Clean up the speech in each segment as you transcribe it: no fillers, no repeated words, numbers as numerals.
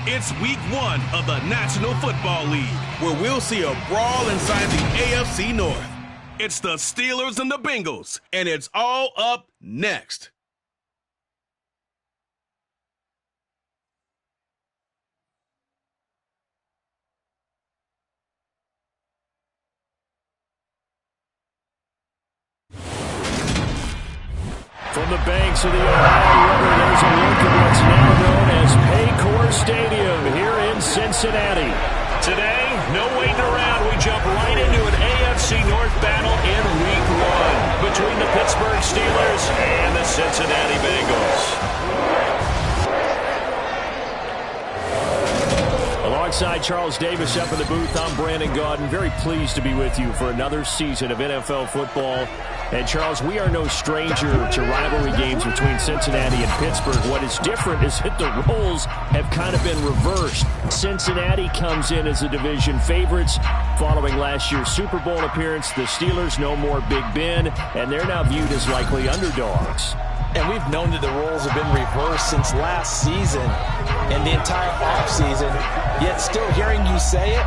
It's week 1 of the National Football League, where we'll see a brawl inside the AFC North. It's the Steelers and the Bengals, and it's all up next. From the banks of the Ohio River, there's a look at what's now known as Paycor Stadium here in Cincinnati. Today, no waiting around. We jump right into an AFC North battle in Week 1 between the Pittsburgh Steelers and the Cincinnati Bengals. Alongside Charles Davis up in the booth, I'm Brandon Gaudin. Very pleased to be with you for another season of NFL football. And, Charles, we are no stranger to rivalry games between Cincinnati and Pittsburgh. What is different is that the roles have kind of been reversed. Cincinnati comes in as the division favorites following last year's Super Bowl appearance. The Steelers no more Big Ben, and they're now viewed as likely underdogs. And we've known that the roles have been reversed since last season and the entire offseason. Yet still hearing you say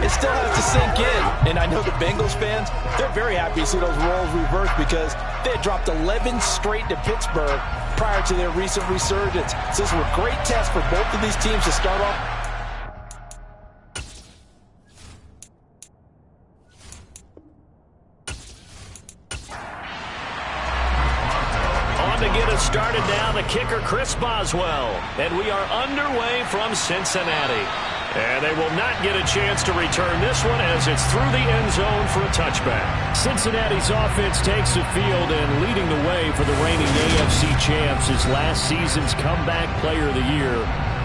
it still has to sink in. And I know the Bengals fans, they're very happy to see those roles reversed because they had dropped 11 straight to Pittsburgh prior to their recent resurgence. So this was a great test for both of these teams to start off. To get us started now, the kicker Chris Boswell. And we are underway from Cincinnati. And they will not get a chance to return this one as it's through the end zone for a touchback. Cincinnati's offense takes the field and leading the way for the reigning AFC champs is last season's comeback player of the year.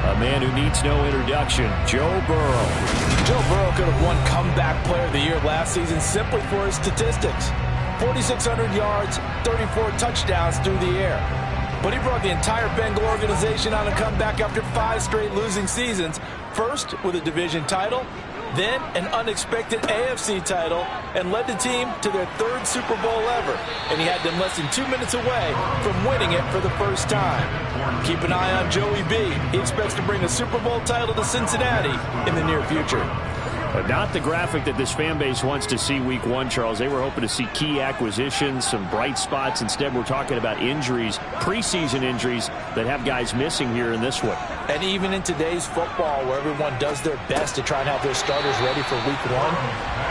A man who needs no introduction, Joe Burrow. Joe Burrow could have won comeback player of the year last season simply for his statistics. 4,600 yards, 34 touchdowns through the air. But he brought the entire Bengal organization on a comeback after 5 straight losing seasons. First with a division title, then an unexpected AFC title, and led the team to their 3rd Super Bowl ever. And he had them less than 2 minutes away from winning it for the first time. Keep an eye on Joey B. He expects to bring a Super Bowl title to Cincinnati in the near future. But not the graphic that this fan base wants to see week 1, Charles. They were hoping to see key acquisitions, some bright spots. Instead, we're talking about injuries, preseason injuries that have guys missing here in this one. And even in today's football, where everyone does their best to try and have their starters ready for week 1,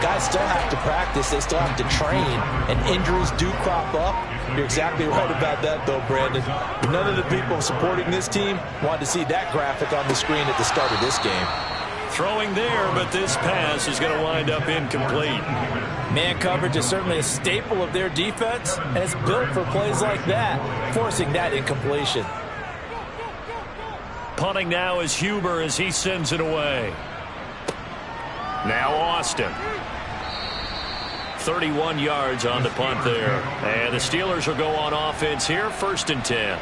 guys still have to practice. They still have to train, and injuries do crop up. You're exactly right about that, though, Brandon. None of the people supporting this team wanted to see that graphic on the screen at the start of this game. Throwing there, but this pass is going to wind up incomplete. Man coverage is certainly a staple of their defense, and it's built for plays like that, forcing that incompletion. Punting now is Huber as he sends it away. Now Austin. 31 yards on the punt there. And the Steelers will go on offense here, 1st and 10.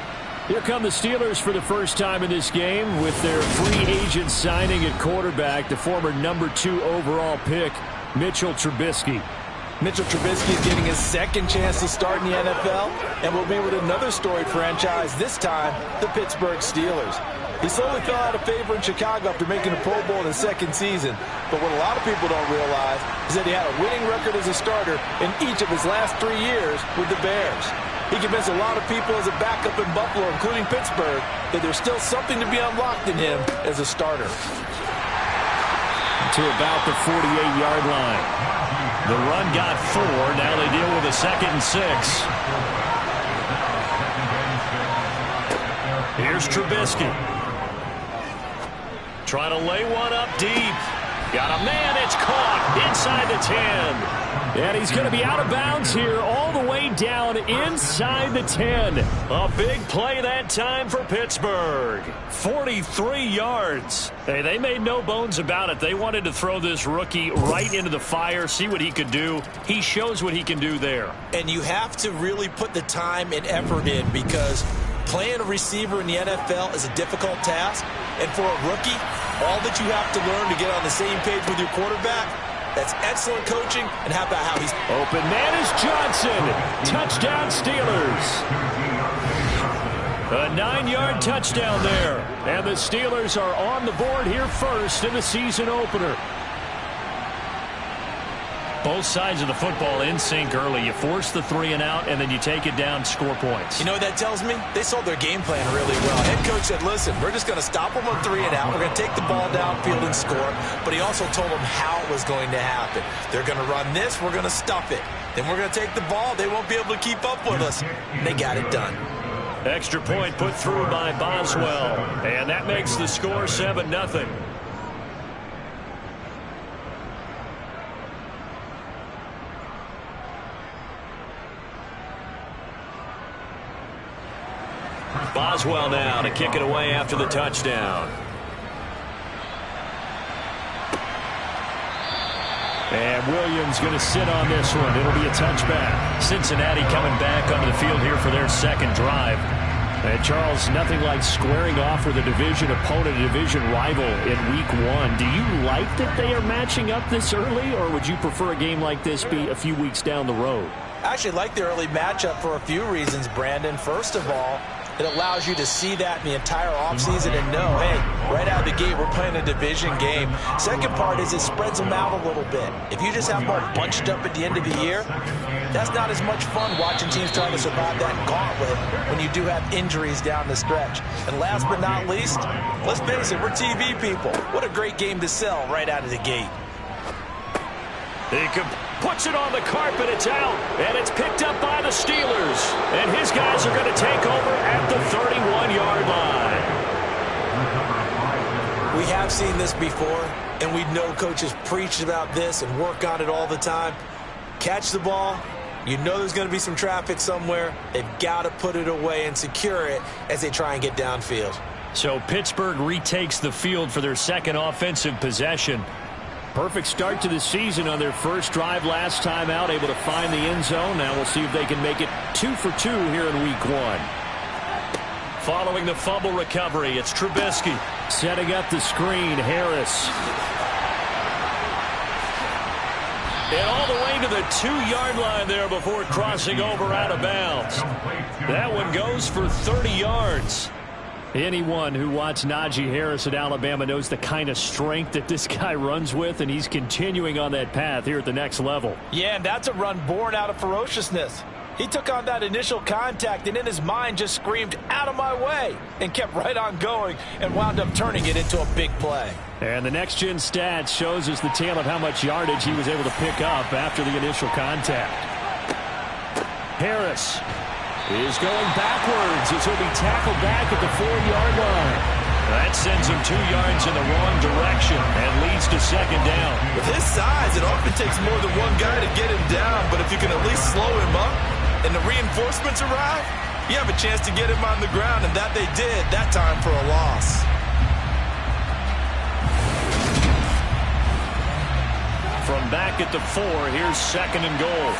Here come the Steelers for the first time in this game with their free agent signing at quarterback, the former number 2 overall pick, Mitchell Trubisky. Mitchell Trubisky is getting his 2nd chance to start in the NFL and will be with another storied franchise, this time the Pittsburgh Steelers. He slowly fell out of favor in Chicago after making a Pro Bowl in his 2nd season. But what a lot of people don't realize is that he had a winning record as a starter in each of his last 3 years with the Bears. He convinced a lot of people as a backup in Buffalo, including Pittsburgh, that there's still something to be unlocked in him as a starter. To about the 48-yard line. The run got 4. Now they deal with a 2nd and 6. Here's Trubisky. Trying to lay one up deep. Got a man. It's caught inside the 10. And he's going to be out of bounds here all the way down inside the 10. A big play that time for Pittsburgh. 43 yards. Hey, they made no bones about it. They wanted to throw this rookie right into the fire, see what he could do. He shows what he can do there. And you have to really put the time and effort in because playing a receiver in the NFL is a difficult task. And for a rookie, all that you have to learn to get on the same page with your quarterback, that's excellent coaching. And how about how he's... Open man is Johnson. Touchdown Steelers. A 9-yard touchdown there. And the Steelers are on the board here first in the season opener. Both sides of the football in sync early. You force the 3 and out, and then you take it down, score points. You know what that tells me? They sold their game plan really well. Head coach said, listen, we're just going to stop them on 3 and out. We're going to take the ball downfield and score. But he also told them how it was going to happen. They're going to run this. We're going to stuff it. Then we're going to take the ball. They won't be able to keep up with us. And they got it done. Extra point put through by Boswell. And that makes the score 7-0. Boswell now to kick it away after the touchdown. And Williams going to sit on this one. It'll be a touchback. Cincinnati coming back onto the field here for their second drive. And Charles, nothing like squaring off with a division opponent, a division rival in week 1. Do you like that they are matching up this early, or would you prefer a game like this be a few weeks down the road? I actually like the early matchup for a few reasons, Brandon. First of all, it allows you to see that in the entire offseason and know, hey, right out of the gate, we're playing a division game. Second part is it spreads them out a little bit. If you just have them all bunched up at the end of the year, that's not as much fun watching teams trying to survive that gauntlet when you do have injuries down the stretch. And last but not least, let's face it, we're TV people. What a great game to sell right out of the gate. He puts it on the carpet. It's out, and it's picked up by the Steelers. And his guys are going to take over at the 31-yard line. We have seen this before, and we know coaches preach about this and work on it all the time. Catch the ball. You know there's going to be some traffic somewhere. They've got to put it away and secure it as they try and get downfield. So Pittsburgh retakes the field for their second offensive possession. Perfect start to the season on their first drive last time out, able to find the end zone. Now we'll see if they can make it 2 for 2 here in week 1. Following the fumble recovery, it's Trubisky. Setting up the screen, Harris. And all the way to the 2-yard line there before crossing over out of bounds. That one goes for 30 yards. Anyone who watched Najee Harris at Alabama knows the kind of strength that this guy runs with, and he's continuing on that path here at the next level. Yeah, and that's a run born out of ferociousness. He took on that initial contact and in his mind just screamed, out of my way, and kept right on going and wound up turning it into a big play. And the next-gen stats shows us the tale of how much yardage he was able to pick up after the initial contact. Harris is going backwards as he'll be tackled back at the 4-yard line. That sends him 2 yards in the wrong direction and leads to second down. With his size, it often takes more than one guy to get him down, but if you can at least slow him up and the reinforcements arrive, you have a chance to get him on the ground, and that they did, that time for a loss. From back at the 4, here's second and goal.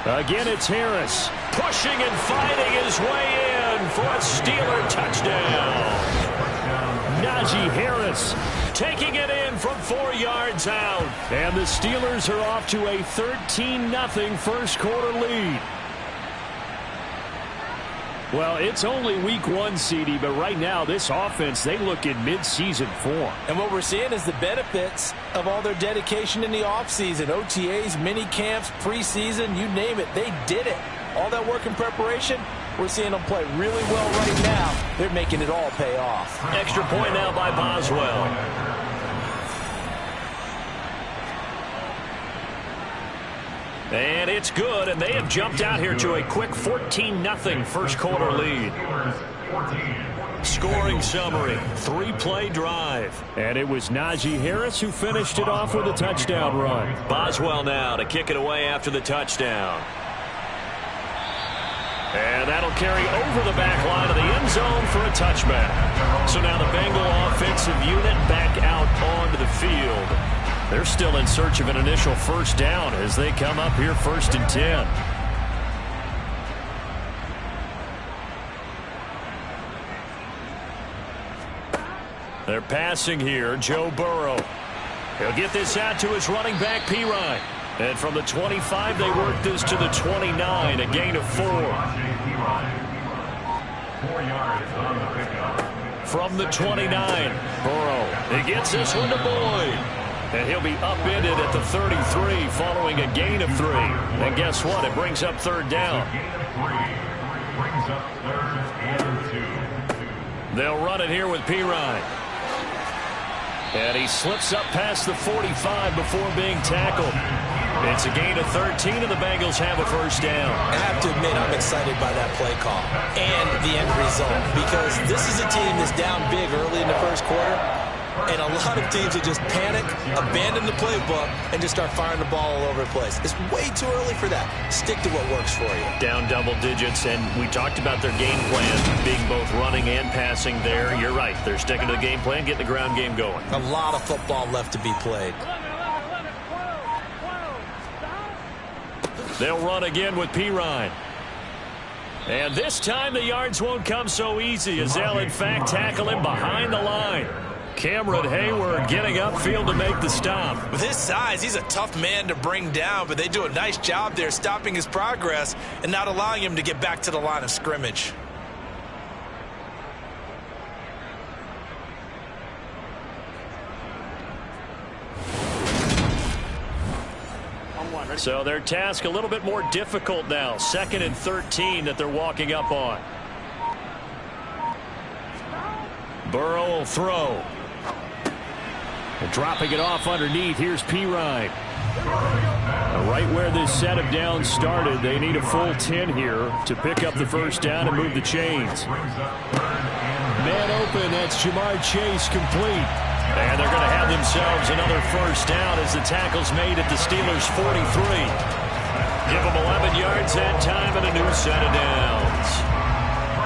Again, it's Harris pushing and fighting his way in for a Steeler touchdown. Najee Harris taking it in from 4 yards out. And the Steelers are off to a 13-0 first quarter lead. Well, it's only week 1, CD, but right now this offense, they look in mid-season form. And what we're seeing is the benefits of all their dedication in the offseason. OTAs, mini camps, preseason, you name it, they did it. All that work and preparation, we're seeing them play really well right now. They're making it all pay off. Extra point now by Boswell. And it's good, and they have jumped out here to a quick 14-0 first quarter lead. Scoring summary, 3-play drive. And it was Najee Harris who finished it off with a touchdown run. Boswell now to kick it away after the touchdown. And that'll carry over the back line of the end zone for a touchback. So now the Bengal offensive unit back out onto the field. They're still in search of an initial first down as they come up here 1st and 10. They're passing here, Joe Burrow. He'll get this out to his running back, Pirine. And from the 25, they work this to the 29, a gain of 4. 4 yards on the pickup. From the 29, Burrow. He gets this one to Boyd. And he'll be upended at the 33 following a gain of 3. And guess what? It brings up third down. Brings up third and 2. They'll run it here with Pirine. And he slips up past the 45 before being tackled. It's a gain of 13, and the Bengals have a first down. I have to admit, I'm excited by that play call and the end result, because this is a team that's down big early in the first quarter, and a lot of teams that just panic, abandon the playbook, and just start firing the ball all over the place. It's way too early for that. Stick to what works for you. Down double digits, and we talked about their game plan being both running and passing there. You're right. They're sticking to the game plan, getting the ground game going. A lot of football left to be played. They'll run again with Pirine. And this time the yards won't come so easy, as they'll in fact tackle him behind the line. Cameron Hayward getting upfield to make the stop. With his size, he's a tough man to bring down, but they do a nice job there stopping his progress and not allowing him to get back to the line of scrimmage. So their task a little bit more difficult now. 2nd and 13 that they're walking up on. Burrow will throw. And dropping it off underneath, here's Pirine. Right where this set of downs started, they need a full 10 here to pick up the first down and move the chains. Man open, that's Jamar Chase complete. And they're going to have themselves another first down as the tackle's made at the Steelers' 43. Give them 11 yards that time and a new set of downs.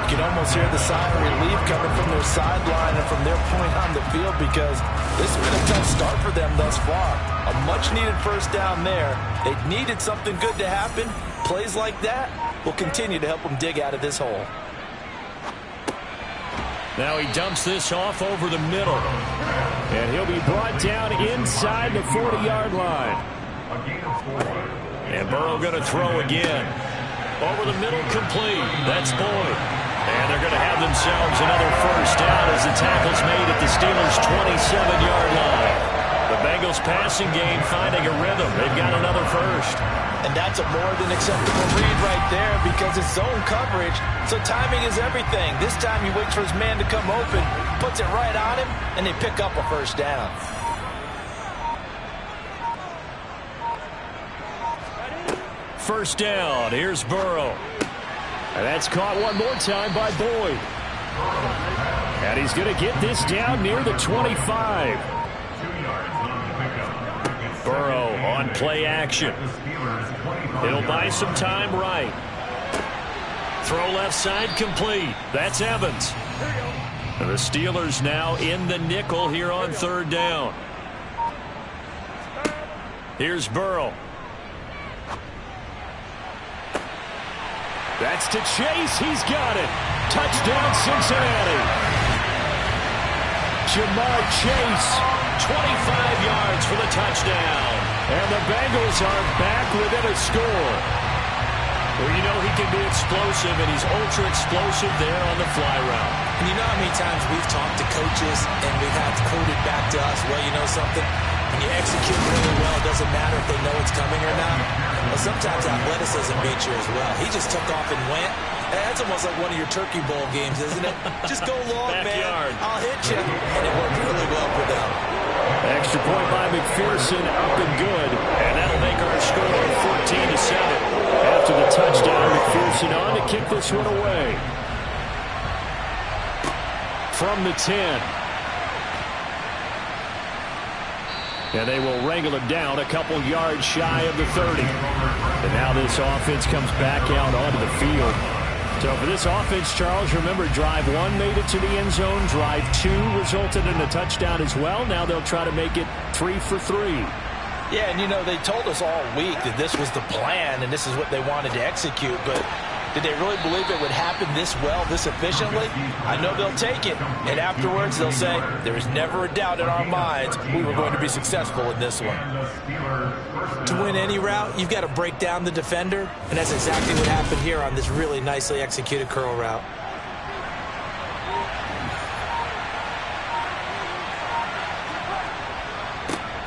You can almost hear the sigh of relief coming from their sideline and from their point on the field, because this has been a tough start for them thus far. A much-needed first down there. They needed something good to happen. Plays like that will continue to help them dig out of this hole. Now he dumps this off over the middle. And he'll be brought down inside the 40-yard line. And Burrow going to throw again. Over the middle, complete. That's Boyd. And they're going to have themselves another first down as the tackle's made at the Steelers' 27-yard line. The Bengals passing game finding a rhythm. They've got another first. And that's a more than acceptable read right there, because it's zone coverage, so timing is everything. This time he waits for his man to come open, puts it right on him, and they pick up a first down. First down, here's Burrow. And that's caught one more time by Boyd. And he's going to get this down near the 25. Burrow on play action. He'll buy some time right. Throw left side complete. That's Evans. And the Steelers now in the nickel here on third down. Here's Burrow. That's to Chase. He's got it. Touchdown, Cincinnati. Jamar Chase, 25 yards for the touchdown. And the Bengals are back within a score. Well, you know he can be explosive, and he's ultra explosive there on the fly route. And you know how many times we've talked to coaches and we've had quoted back to us, well, you know something? When you execute really well, it doesn't matter if they know it's coming or not. Well, sometimes athleticism beats you as well. He just took off and went. That's almost like one of your Turkey Bowl games, isn't it? Just go long, man. I'll hit you. And it worked really well for them. Extra point by McPherson, up and good. And that'll make our score 14-7. After the touchdown, McPherson on to kick this one away. From the 10. And they will wrangle him down a couple yards shy of the 30. And now this offense comes back out onto the field. So for this offense, Charles, remember, drive 1 made it to the end zone. Drive 2 resulted in a touchdown as well. Now they'll try to make it 3 for 3. Yeah, and you know, they told us all week that this was the plan and this is what they wanted to execute, but Did they really believe it would happen this well, this efficiently? I know they'll take it, and afterwards they'll say, there was never a doubt in our minds we were going to be successful in this one. To win any route, you've got to break down the defender, and that's exactly what happened here on this really nicely executed curl route.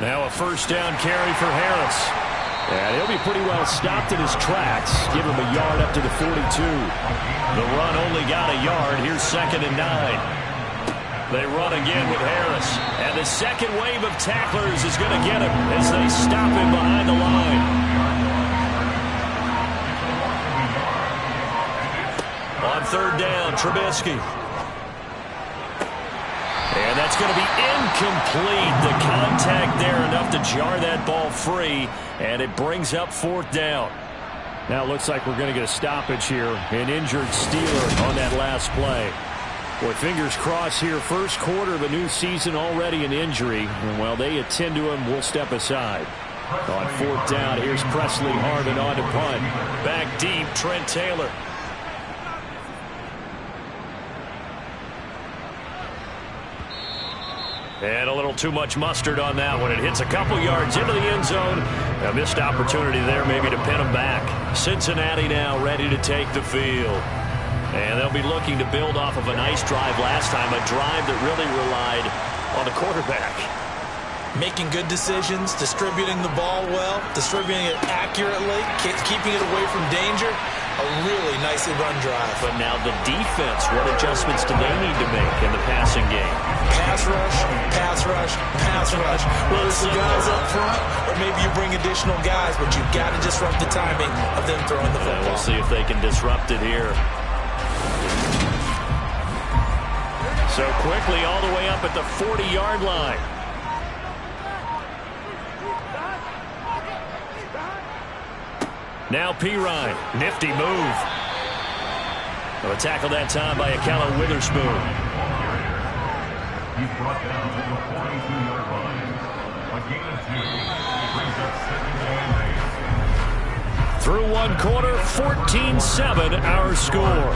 Now a first down carry for Harris. And he'll be pretty well stopped in his tracks. Give him a yard up to the 42. The run only got a yard. Here's 2nd and 9. They run again with Harris. And the second wave of tacklers is going to get him as they stop him behind the line. On 3rd down, Trubisky. And that's going to be incomplete. The contact there enough to jar that ball free, and it brings up 4th down. Now it looks like we're going to get a stoppage here. An injured Steeler on that last play. Boy, fingers crossed here. First quarter of a new season, already an injury. And while they attend to him, we'll step aside. On 4th down, here's Presley Harvin on to punt. Back deep, Trent Taylor. And a little too much mustard on that one. It hits a couple yards into the end zone. A missed opportunity there maybe to pin them back. Cincinnati now ready to take the field. And they'll be looking to build off of a nice drive last time, a drive that really relied on the quarterback. Making good decisions, distributing the ball well, distributing it accurately, keeping it away from danger. A really nicely run drive. But now the defense, what adjustments do they need to make in the passing game? Pass rush, pass rush, pass rush. Whether it's the guys up front or maybe you bring additional guys, but you've got to disrupt the timing of them throwing the football. We'll see if they can disrupt it here. So quickly all the way up at the 40-yard line. Now Pirine, nifty move. A tackle that time by Akello Witherspoon. He's brought down to the 42-yard line. A gain of 2. Brings up 2nd and 8. Through one quarter, 14-7 our score.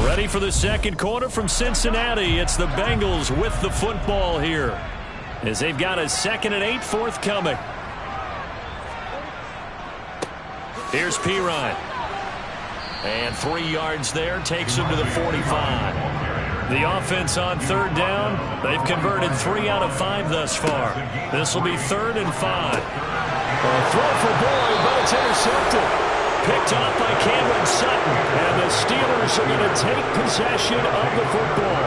Ready for the second quarter from Cincinnati. It's the Bengals with the football here, as they've got a 2nd and 8 forthcoming. Here's Pirine. And 3 yards there, takes him to the 45. The offense on 3rd down, they've converted 3 out of 5 thus far. This will be 3rd and 5. Throw for Boyd, but it's intercepted. Picked off by Cameron Sutton. And the Steelers are going to take possession of the football.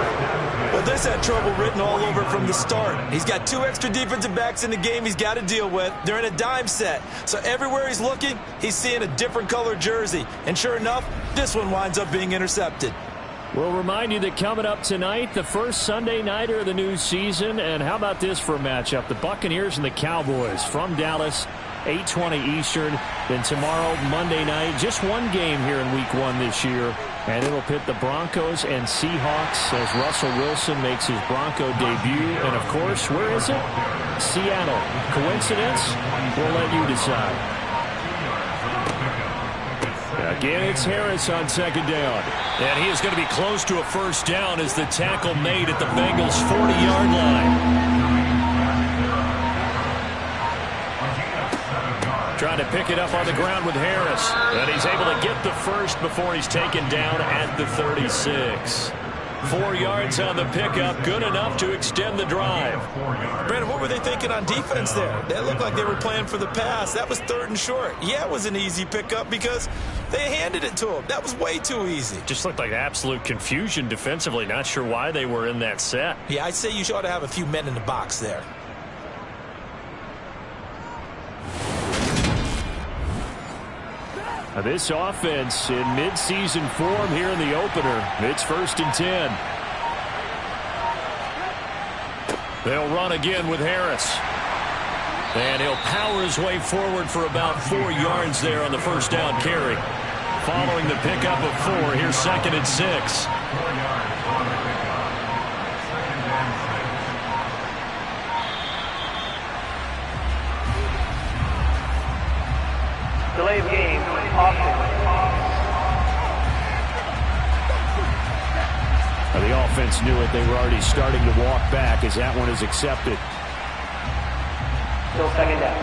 Well, this had trouble written all over from the start. He's got 2 extra defensive backs in the game he's got to deal with. They're in a dime set. So everywhere he's looking, he's seeing a different color jersey. And sure enough, this one winds up being intercepted. We'll remind you that coming up tonight, the first Sunday nighter of the new season. And how about this for a matchup? The Buccaneers and the Cowboys from Dallas, 8:20 Eastern. Then tomorrow, Monday night, just one game here in Week 1 this year. And it'll pit the Broncos and Seahawks as Russell Wilson makes his Bronco debut. And, of course, where is it? Seattle. Coincidence? We'll let you decide. Again, it's Harris on 2nd down. And he is going to be close to a first down as the tackle made at the Bengals' 40-yard line. Trying to pick it up on the ground with Harris. And he's able to get the first before he's taken down at the 36. 4 yards on the pickup, good enough to extend the drive. Brandon, what were they thinking on defense there? They looked like they were playing for the pass. That was 3rd and short. Yeah, it was an easy pickup because they handed it to him. That was way too easy. Just looked like absolute confusion defensively. Not sure why they were in that set. Yeah, I'd say you ought to have a few men in the box there. This offense in mid-season form here in the opener. It's 1st and 10. They'll run again with Harris. And he'll power his way forward for about 4 yards there on the first down carry. Following the pickup of 4, here's 2nd and 6. delay of game, offense. The offense knew it. They were already starting to walk back as that one is accepted. Still second down.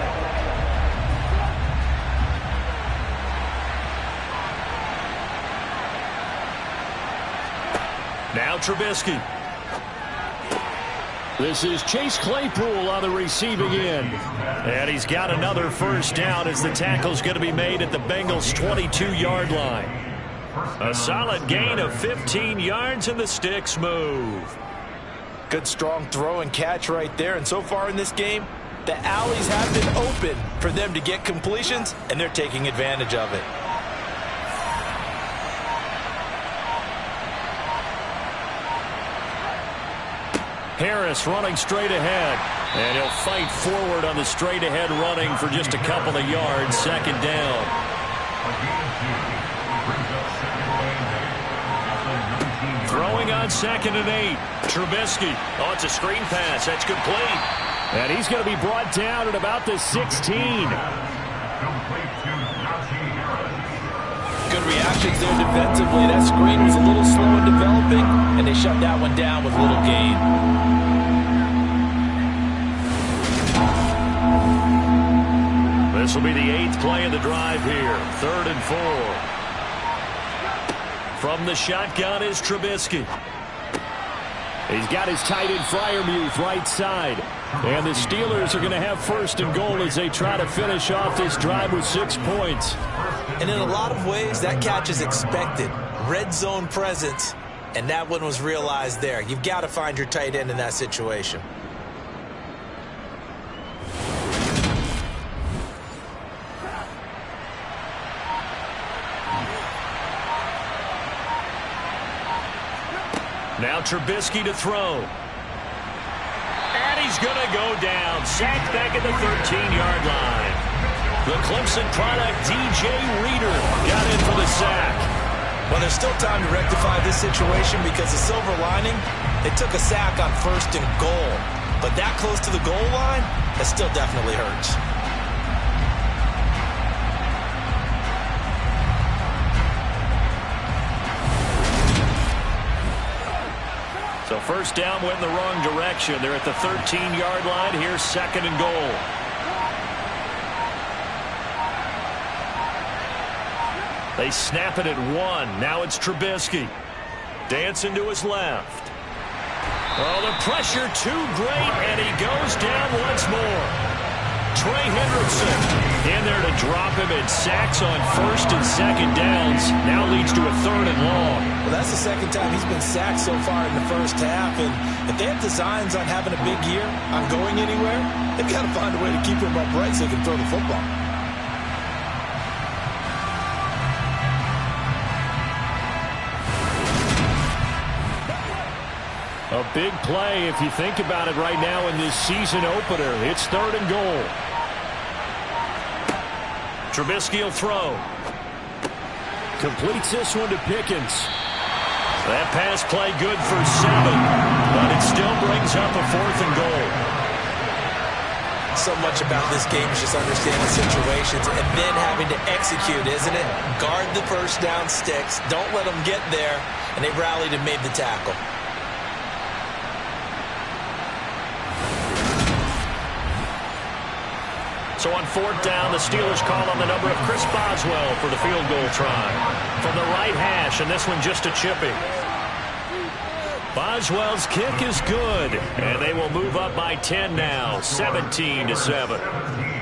Now Trubisky. This is Chase Claypool on the receiving end. And he's got another first down as the tackle's going to be made at the Bengals' 22-yard line. A solid gain of 15 yards and the sticks move. Good strong throw and catch right there. And so far in this game, the alleys have been open for them to get completions, and they're taking advantage of it. Harris running straight ahead. And he'll fight forward on the straight ahead running for just a couple of yards. Second down. Throwing on 2nd and 8. Trubisky. Oh, it's a screen pass. That's complete. And he's going to be brought down at about the 16. Good reactions there defensively. That screen was a little slow in developing, and they shut that one down with little gain. This will be the 8th play of the drive here. 3rd and 4. From the shotgun is Trubisky. He's got his tight end Freiermuth right side. And the Steelers are going to have 1st and goal as they try to finish off this drive with 6 points. And in a lot of ways, that catch is expected. Red zone presence, and that one was realized there. You've got to find your tight end in that situation. Now Trubisky to throw. And he's going to go down. Sacked back at the 13-yard line. The Clemson product, DJ Reader, got in for the sack. Well, there's still time to rectify this situation because the silver lining, they took a sack on 1st and goal. But that close to the goal line, that still definitely hurts. So 1st down went in the wrong direction. They're at the 13-yard line. Here's 2nd and goal. They snap it at 1. Now it's Trubisky. Dancing to his left. Oh, the pressure too great, and he goes down once more. Trey Hendrickson in there to drop him, and sacks on 1st and 2nd downs. Now leads to a 3rd and long. Well, that's the 2nd time he's been sacked so far in the 1st half. And if they have designs on having a big year, on going anywhere, they've got to find a way to keep him upright so he can throw the football. A big play if you think about it right now in this season opener. It's 3rd and goal. Trubisky will throw. Completes this one to Pickens. That pass play good for 7, but it still brings up a 4th and goal. So much about this game is just understanding situations and then having to execute, isn't it? Guard the 1st down sticks. Don't let them get there, and they rallied and made the tackle. So on 4th down, the Steelers call on the number of Chris Boswell for the field goal try. From the right hash, and this one just a chipping. Boswell's kick is good, and they will move up by 10 now, 17-7.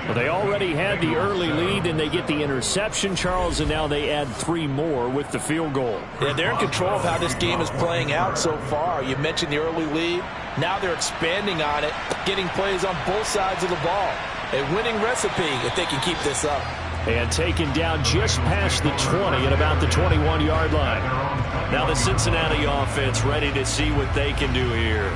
Well, they already had the early lead, and they get the interception, Charles, and now they add 3 more with the field goal. Yeah, they're in control of how this game is playing out so far. You mentioned the early lead. Now they're expanding on it, getting plays on both sides of the ball. A winning recipe if they can keep this up. And taken down just past the 20 at about the 21-yard line. Now the Cincinnati offense ready to see what they can do here.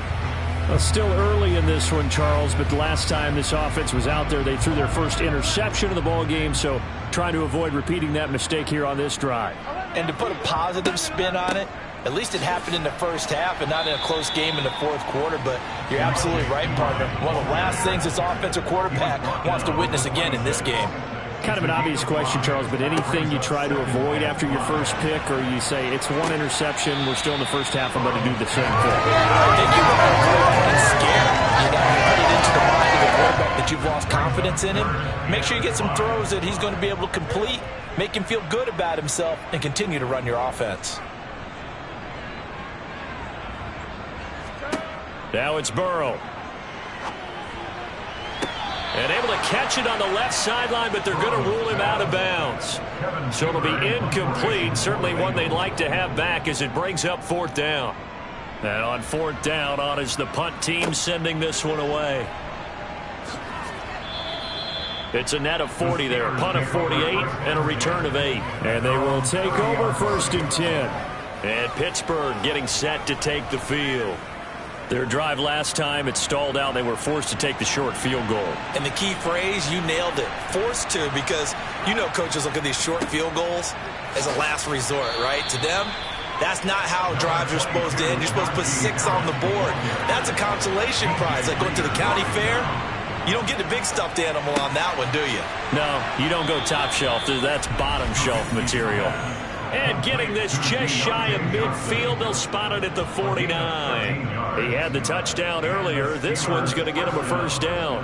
Well, still early in this one, Charles, but the last time this offense was out there, they threw their first interception of the ball game, so trying to avoid repeating that mistake here on this drive. And to put a positive spin on it, at least it happened in the 1st half and not in a close game in the 4th quarter, but you're absolutely right, partner. One of the last things this offensive quarterback wants to witness again in this game. Kind of an obvious question, Charles, but anything you try to avoid after your first pick, or you say it's one interception, we're still in the first half, I'm going to do the same thing? I think you want to avoid getting scared. You put it into the mind of the quarterback that you've lost confidence in him. Make sure you get some throws that he's going to be able to complete, make him feel good about himself, and continue to run your offense. Now it's Burrow. And able to catch it on the left sideline, but they're going to rule him out of bounds. So it'll be incomplete. Certainly one they'd like to have back as it brings up 4th down. And on 4th down, on is the punt team sending this one away. It's a net of 40 there. Punt of 48 and a return of 8. And they will take over 1st and 10. And Pittsburgh getting set to take the field. Their drive last time, it stalled out. They were forced to take the short field goal. And the key phrase, you nailed it. Forced to, because you know coaches look at these short field goals as a last resort, right? To them, that's not how drives are supposed to end. You're supposed to put 6 on the board. That's a consolation prize. Like going to the county fair, you don't get the big stuffed animal on that one, do you? No, you don't go top shelf. That's bottom shelf material. And getting this just shy of midfield, they'll spot it at the 49. He had the touchdown earlier. This one's going to get him a 1st down.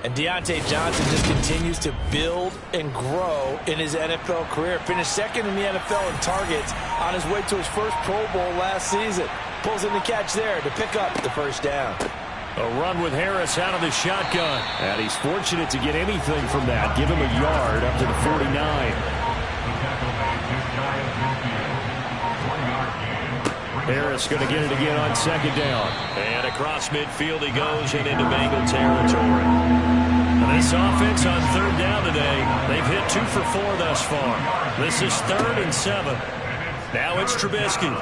And Deontay Johnson just continues to build and grow in his NFL career. Finished 2nd in the NFL in targets on his way to his first Pro Bowl last season. Pulls in the catch there to pick up the 1st down. A run with Harris out of the shotgun. And he's fortunate to get anything from that. Give him a yard up to the 49. Harris going to get it again on 2nd down. And across midfield he goes and into Bengal territory. And this offense on 3rd down today, they've hit 2 for 4 thus far. This is 3rd and 7. Now it's Trubisky.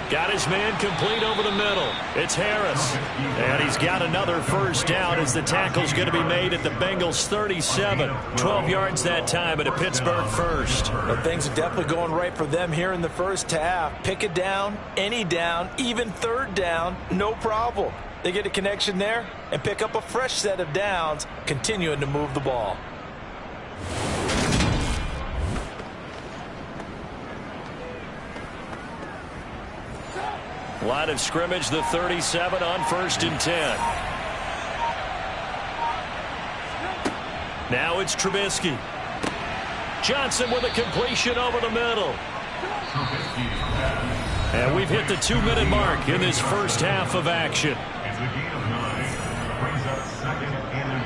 Got his man complete over the middle. It's Harris. And he's got another 1st down as the tackle's going to be made at the Bengals 37. 12 yards that time at a Pittsburgh 1st. Well, things are definitely going right for them here in the first half. Pick a down, any down, even 3rd down, no problem. They get a connection there and pick up a fresh set of downs, continuing to move the ball. Line of scrimmage, the 37 on 1st and 10. Now it's Trubisky. Johnson with a completion over the middle. And we've hit the 2-minute mark in this first half of action.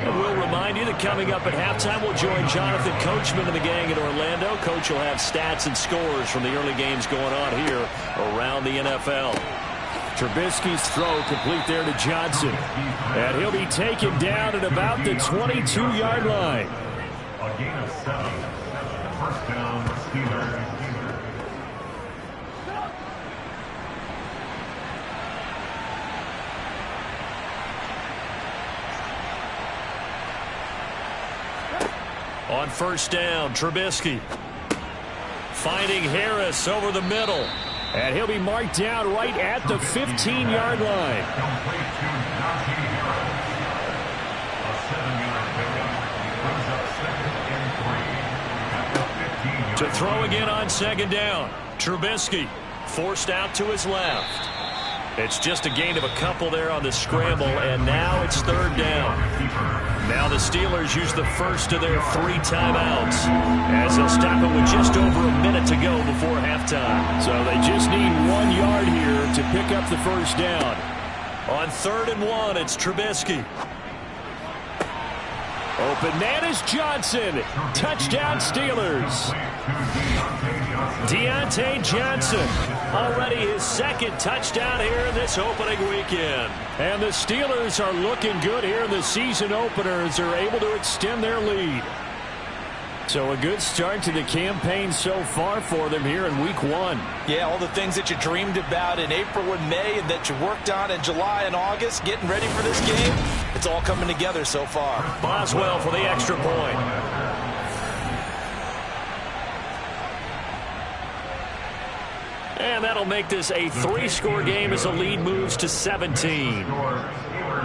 And we'll remind you that coming up at halftime, we'll join Jonathan Coachman and the gang in Orlando. Coach will have stats and scores from the early games going on here around the NFL. Trubisky's throw complete there to Johnson. And he'll be taken down at about the 22-yard line. A gain of 7. 1st down, Steelers. On 1st down, Trubisky finding Harris over the middle. And he'll be marked down right at the 15-yard line. To throw again on 2nd down. Trubisky forced out to his left. It's just a gain of a couple there on the scramble, and now it's 3rd down. Now the Steelers use the first of their 3 timeouts as they'll stop it with just over a minute to go before halftime. So they just need 1 yard here to pick up the 1st down. On 3rd and 1, it's Trubisky. Open man is Johnson. Touchdown Steelers. Deontay Johnson. Already his 2nd touchdown here in this opening weekend. And the Steelers are looking good here in the season opener as they're able to extend their lead. So a good start to the campaign so far for them here in week 1. Yeah, all the things that you dreamed about in April and May and that you worked on in July and August, getting ready for this game, it's all coming together so far. Boswell for the extra point. And that'll make this a 3-score game as the lead moves to 17.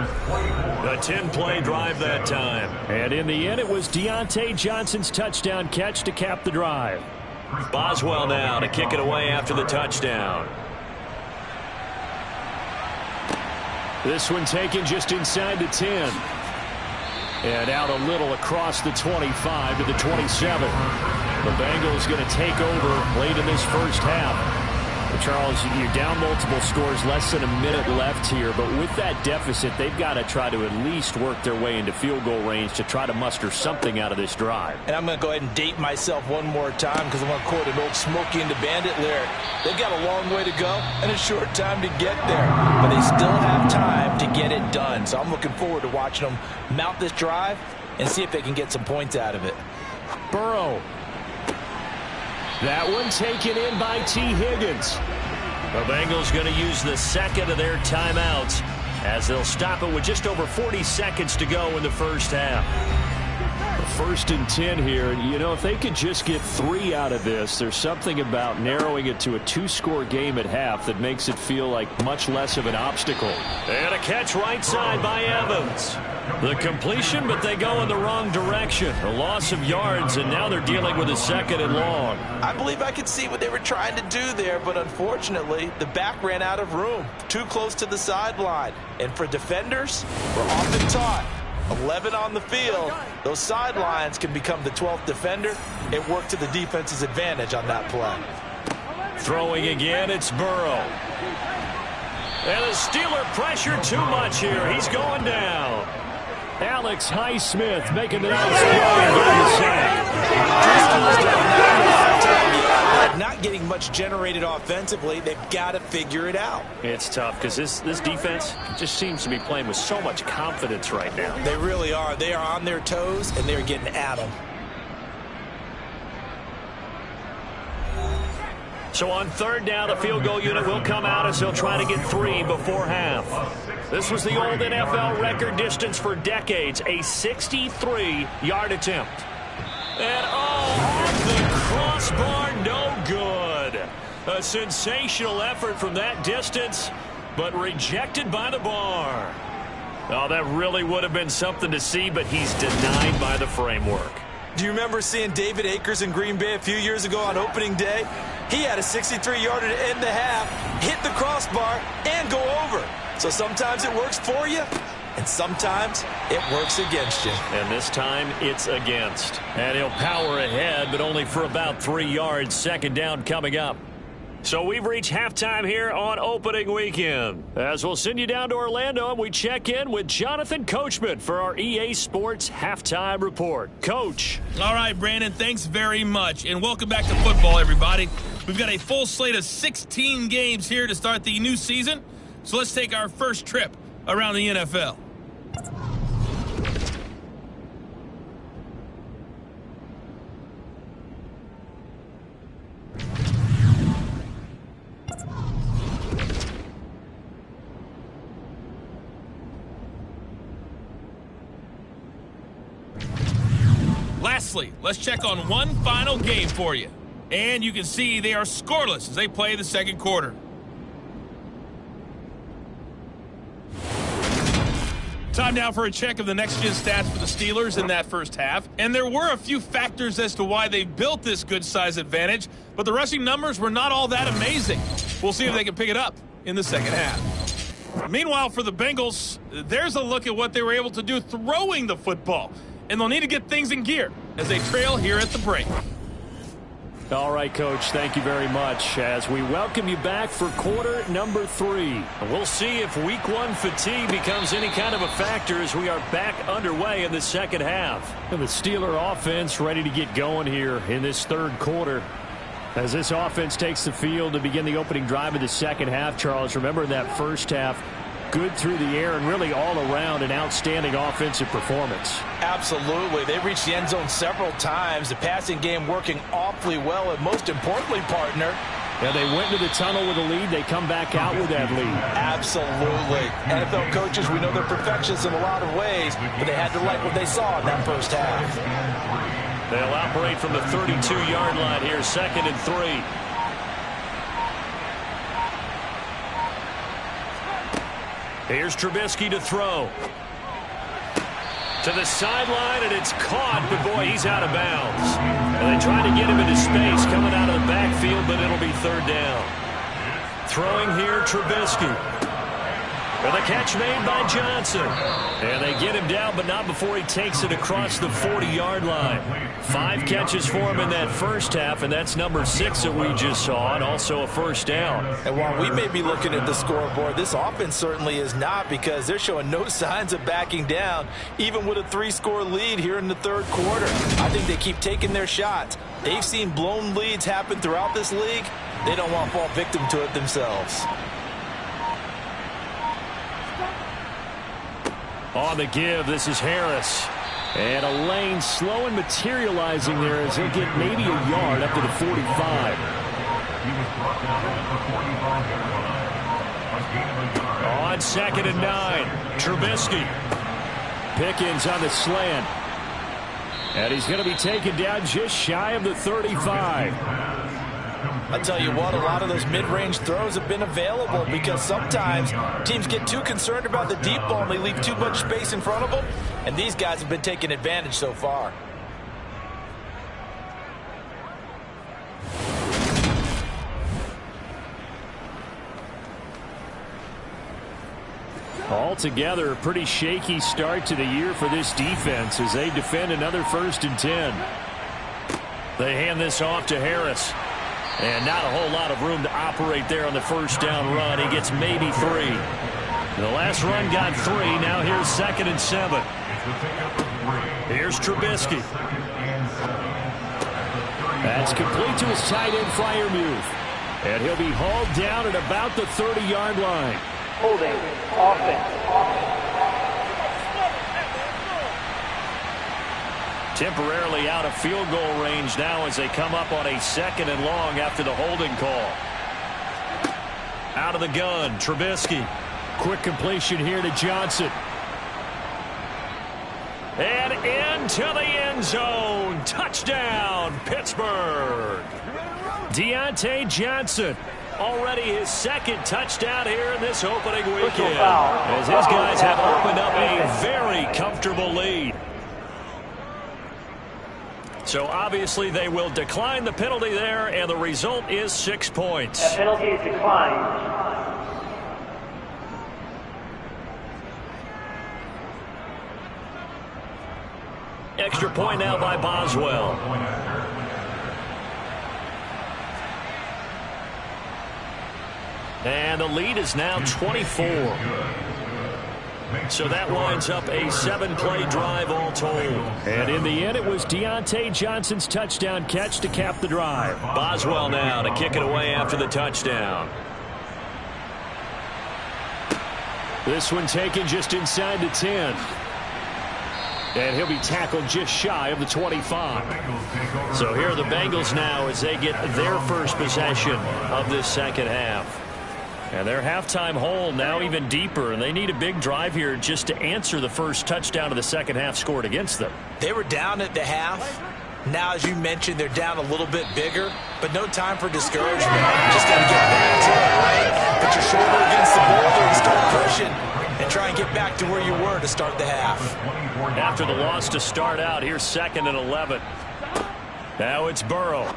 A 10-play drive that time. And in the end, it was Deontay Johnson's touchdown catch to cap the drive. Boswell now to kick it away after the touchdown. This one taken just inside the 10. And out a little across the 25 to the 27. The Bengals going to take over late in this first half. Charles, you're down multiple scores, less than a minute left here, but with that deficit, they've got to try to at least work their way into field goal range to try to muster something out of this drive. And I'm going to go ahead and date myself one more time because I'm going to quote an old Smokey and the Bandit lyric. They've got a long way to go and a short time to get there, but they still have time to get it done. So I'm looking forward to watching them mount this drive and see if they can get some points out of it. Burrow. That one taken in by T. Higgins. The Bengals going to use the second of their timeouts as they'll stop it with just over 40 seconds to go in the first half. First and 10 here. You know, if they could just get 3 out of this, there's something about narrowing it to a 2-score game at half that makes it feel like much less of an obstacle. And a catch right side by Evans. The completion, but they go in the wrong direction. A loss of yards, and now they're dealing with a second and long. I believe I could see what they were trying to do there, but unfortunately, the back ran out of room. Too close to the sideline. And for defenders, we're often taught 11 on the field. Those sidelines can become the 12th defender. It worked to the defense's advantage on that play. Throwing again, it's Burrow. And the Steeler pressure too much here. He's going down. Alex Highsmith making the nice play. Not getting much generated offensively. They've got to figure it out. It's tough because this defense just seems to be playing with so much confidence right now. They really are. They are on their toes, and they're getting at them. So on third down, the field goal unit will come out as they'll try to get 3 before half. This was the old NFL record distance for decades, a 63-yard attempt. And off the crossbar, no good. A sensational effort from that distance, but rejected by the bar. Oh, that really would have been something to see, but he's denied by the framework. Do you remember seeing David Akers in Green Bay a few years ago on opening day? He had a 63-yarder to end the half, hit the crossbar, and go over. So sometimes it works for you, and sometimes it works against you. And this time, it's against. And he'll power ahead, but only for about 3 yards. Second down coming up. So we've reached halftime here on opening weekend. As we'll send you down to Orlando, and we check in with Jonathan Coachman for our EA Sports Halftime Report. Coach. All right, Brandon, thanks very much. And welcome back to football, everybody. We've got a full slate of 16 games here to start the new season. So let's take our first trip around the NFL. Lastly, let's check on one final game for you. And you can see they are scoreless as they play the second quarter. Time now for a check of the next-gen stats for the Steelers in that first half. And there were a few factors as to why they built this good-size advantage, but the rushing numbers were not all that amazing. We'll see if they can pick it up in the second half. Meanwhile, for the Bengals, there's a look at what they were able to do throwing the football. And they'll need to get things in gear as they trail here at the break. All right, Coach, thank you very much as we welcome you back for quarter number 3. We'll see if week 1 fatigue becomes any kind of a factor as we are back underway in the second half. And the Steeler offense ready to get going here in this third quarter. As this offense takes the field to begin the opening drive of the second half, Charles, remember in that first half, good through the air and really all around an outstanding offensive performance. Absolutely. They reached the end zone several times. The passing game working awfully well, and most importantly, partner, yeah, they went into the tunnel with a lead. They come back out with that lead. Absolutely. NFL coaches, we know they're perfectionists in a lot of ways, but they had to like what they saw in that first half. They'll operate from the 32-yard line here, 2nd and 3. Here's Trubisky to throw. To the sideline, and it's caught, but boy, he's out of bounds. And they try to get him into space coming out of the backfield, but it'll be third down. Throwing here, Trubisky. And the catch made by Johnson. And they get him down, but not before he takes it across the 40-yard line. 5 catches for him in that first half, and that's number 6 that we just saw, and also a first down. And while we may be looking at the scoreboard, this offense certainly is not, because they're showing no signs of backing down, even with a 3-score lead here in the third quarter. I think they keep taking their shots. They've seen blown leads happen throughout this league. They don't want to fall victim to it themselves. On the give, this is Harris. And a lane slow and materializing there as he'll get maybe a yard up to the 45. He was brought down at the 45-yard line. A gain of a yard. On 2nd and 9, Trubisky. Pickens on the slant. And he's going to be taken down just shy of the 35. I tell you what, a lot of those mid-range throws have been available, because sometimes teams get too concerned about the deep ball and they leave too much space in front of them, and these guys have been taking advantage so far. Altogether, a pretty shaky start to the year for this defense as they defend another 1st and 10. They hand this off to Harris. And not a whole lot of room to operate there on the first down run. He gets maybe 3. The last run got 3. Now here's 2nd and 7. Here's Trubisky. That's complete to his tight end, Freiermuth. And he'll be hauled down at about the 30-yard line. Holding offense. Temporarily out of field goal range now as they come up on a 2nd and long after the holding call. Out of the gun, Trubisky. Quick completion here to Johnson. And into the end zone. Touchdown, Pittsburgh. Deontay Johnson. Already his 2nd touchdown here in this opening weekend, as his guys have opened up a very comfortable lead. So obviously they will decline the penalty there, and the result is 6 points. That penalty is declined. Extra point now by Boswell. And the lead is now 24. So that winds up a 7-play drive all told. And in the end, it was Deontay Johnson's touchdown catch to cap the drive. Boswell now to kick it away after the touchdown. This one taken just inside the 10. And he'll be tackled just shy of the 25. So here are the Bengals now as they get their first possession of this second half. And their halftime hole now even deeper, and they need a big drive here just to answer the first touchdown of the second half scored against them. They were down at the half. Now, as you mentioned, they're down a little bit bigger, but no time for discouragement. Just got to get back to it, right? Put your shoulder against the boulder and start pushing and try and get back to where you were to start the half. After the loss to start out, here's 2nd and 11. Now it's Burrow.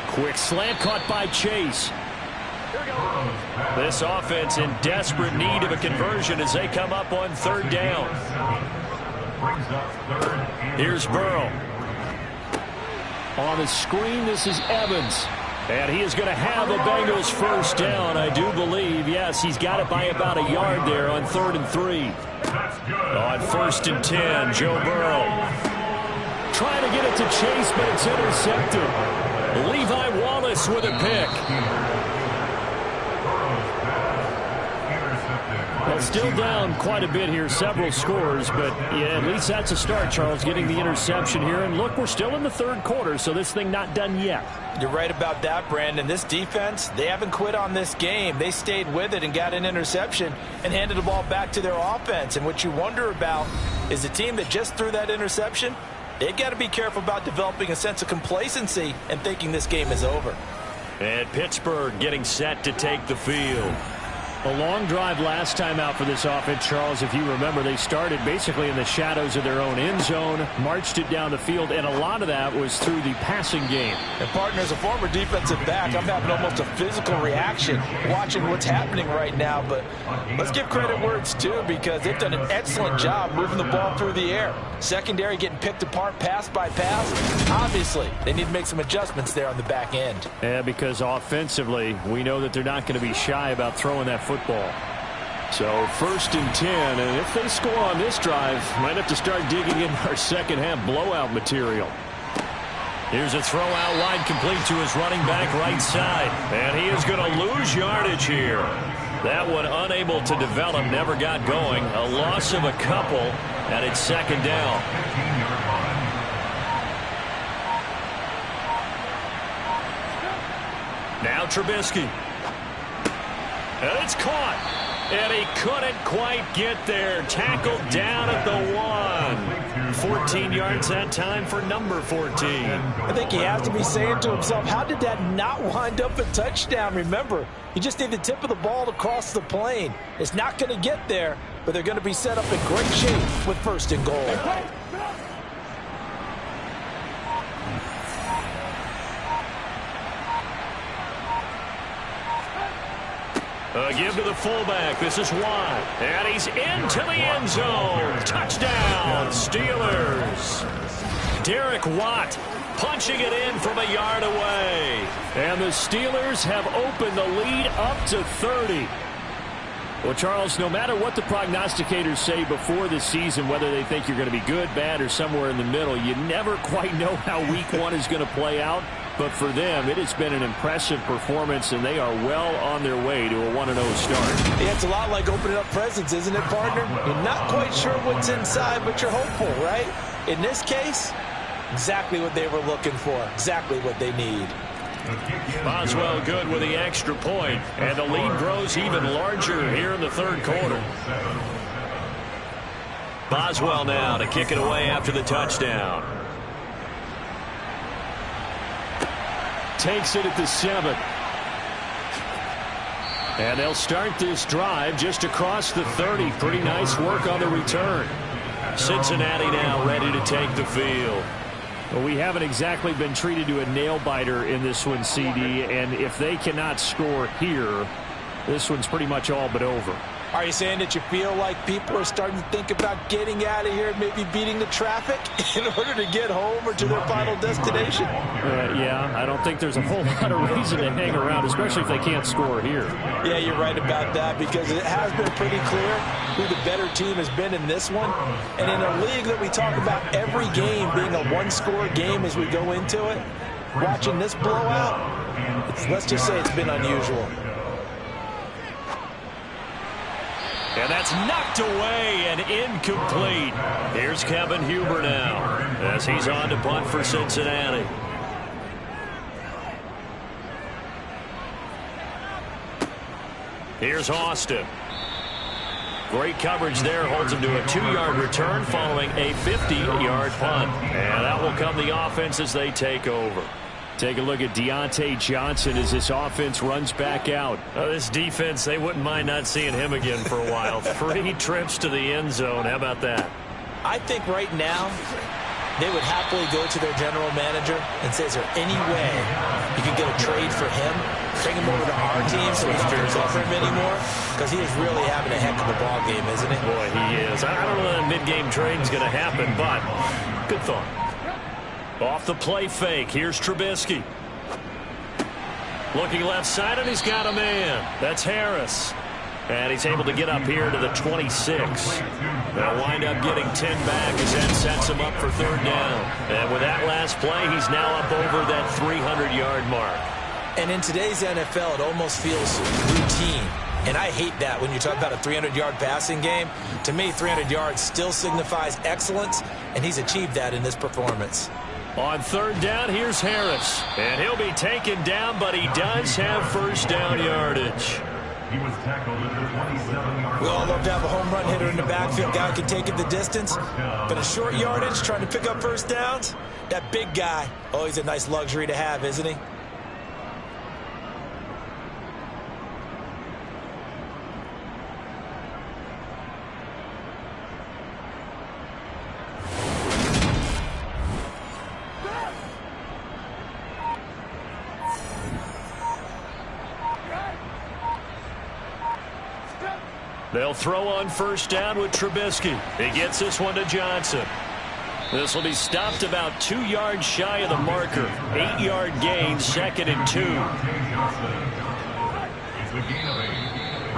Quick slant caught by Chase. This offense in desperate need of a conversion as they come up on 3rd down. Here's Burrow. On the screen, this is Evans. And he is going to have the Bengals first down, I do believe. Yes, he's got it by about a yard there on 3rd and 3. On 1st and 10, Joe Burrow. Trying to get it to Chase, but it's intercepted. Levi Wallace with a pick. Well, still down quite a bit here, several scores, but yeah, at least that's a start, Charles, getting the interception here. And look, we're still in the 3rd quarter, so this thing not done yet. You're right about that, Brandon. This defense, they haven't quit on this game. They stayed with it and got an interception and handed the ball back to their offense. And what you wonder about is the team that just threw that interception, they've got to be careful about developing a sense of complacency and thinking this game is over. And Pittsburgh getting set to take the field. A long drive last time out for this offense, Charles. If you remember, they started basically in the shadows of their own end zone, marched it down the field, and a lot of that was through the passing game. And, partner, as a former defensive back, I'm having almost a physical reaction watching what's happening right now. But let's give credit where it's due, because they've done an excellent job moving the ball through the air. Secondary getting picked apart pass by pass. Obviously, they need to make some adjustments there on the back end. Yeah, because offensively, we know that they're not going to be shy about throwing that football. So 1st and 10, and if they score on this drive, might have to start digging in our second half blowout material. Here's a throw out wide, complete to his running back right side, and he is going to lose yardage here. That one unable to develop, never got going. A loss of a couple, and it's 2nd down. Now Trubisky. And it's caught. And he couldn't quite get there. Tackled down at the 1. 14 yards that time for number 14. I think he has to be saying to himself, how did that not wind up a touchdown? Remember, he just need the tip of the ball to cross the plane. It's not going to get there, but they're going to be set up in great shape with 1st and goal. Give to the fullback. This is wide. And he's into the end zone. Touchdown, Steelers. Derek Watt punching it in from a yard away. And the Steelers have opened the lead up to 30. Well, Charles, no matter what the prognosticators say before the season, whether they think you're going to be good, bad, or somewhere in the middle, you never quite know how week 1 is going to play out. But for them, it has been an impressive performance, and they are well on their way to a 1-0 start. Yeah, it's a lot like opening up presents, isn't it, partner? You're not quite sure what's inside, but you're hopeful, right? In this case, exactly what they were looking for, exactly what they need. Boswell good with the extra point, and the lead grows even larger here in the 3rd quarter. Boswell now to kick it away after the touchdown. Takes it at the 7. And they'll start this drive just across the 30. Pretty nice work on the return. Cincinnati now ready to take the field. Well, we haven't exactly been treated to a nail-biter in this one, CD, and if they cannot score here, this one's pretty much all but over. Are you saying that you feel like people are starting to think about getting out of here and maybe beating the traffic in order to get home or to their final destination? Yeah, I don't think there's a whole lot of reason to hang around, especially if they can't score here. Yeah, you're right about that, because it has been pretty clear who the better team has been in this one. And in a league that we talk about every game being a one-score game as we go into it, watching this blowout, let's just say it's been unusual. And that's knocked away and incomplete. Here's Kevin Huber now as he's on to punt for Cincinnati. Here's Austin. Great coverage there, holds him to a 2-yard return following a 50-yard punt. And that will come the offense as they take over. Take a look at Deontay Johnson as this offense runs back out. This defense, they wouldn't mind not seeing him again for a while. 3 trips to the end zone. How about that? I think right now they would happily go to their general manager and say, is there any way you could get a trade for him? Bring him over to our team so we don't have to cover him anymore? Because he is really having a heck of a ball game, isn't he? Boy, he is. I don't know that mid-game trade's going to happen, but good thought. Off the play fake. Here's Trubisky. Looking left side, and he's got a man. That's Harris. And he's able to get up here to the 26. They'll wind up getting 10 back as that sets him up for 3rd down. And with that last play, he's now up over that 300-yard mark. And in today's NFL, it almost feels routine. And I hate that when you talk about a 300-yard passing game. To me, 300 yards still signifies excellence, and he's achieved that in this performance. On 3rd down, here's Harris. And he'll be taken down, but he does have 1st down yardage. He was tackled at the 27-yard line. We all love to have a home run hitter in the backfield. Guy can take it the distance. But a short yardage, trying to pick up 1st downs, that big guy, always a nice luxury to have, isn't he? They'll throw on first down with Trubisky. He gets this one to Johnson. This will be stopped about 2 yards shy of the marker. 8-yard gain, 2nd and 2.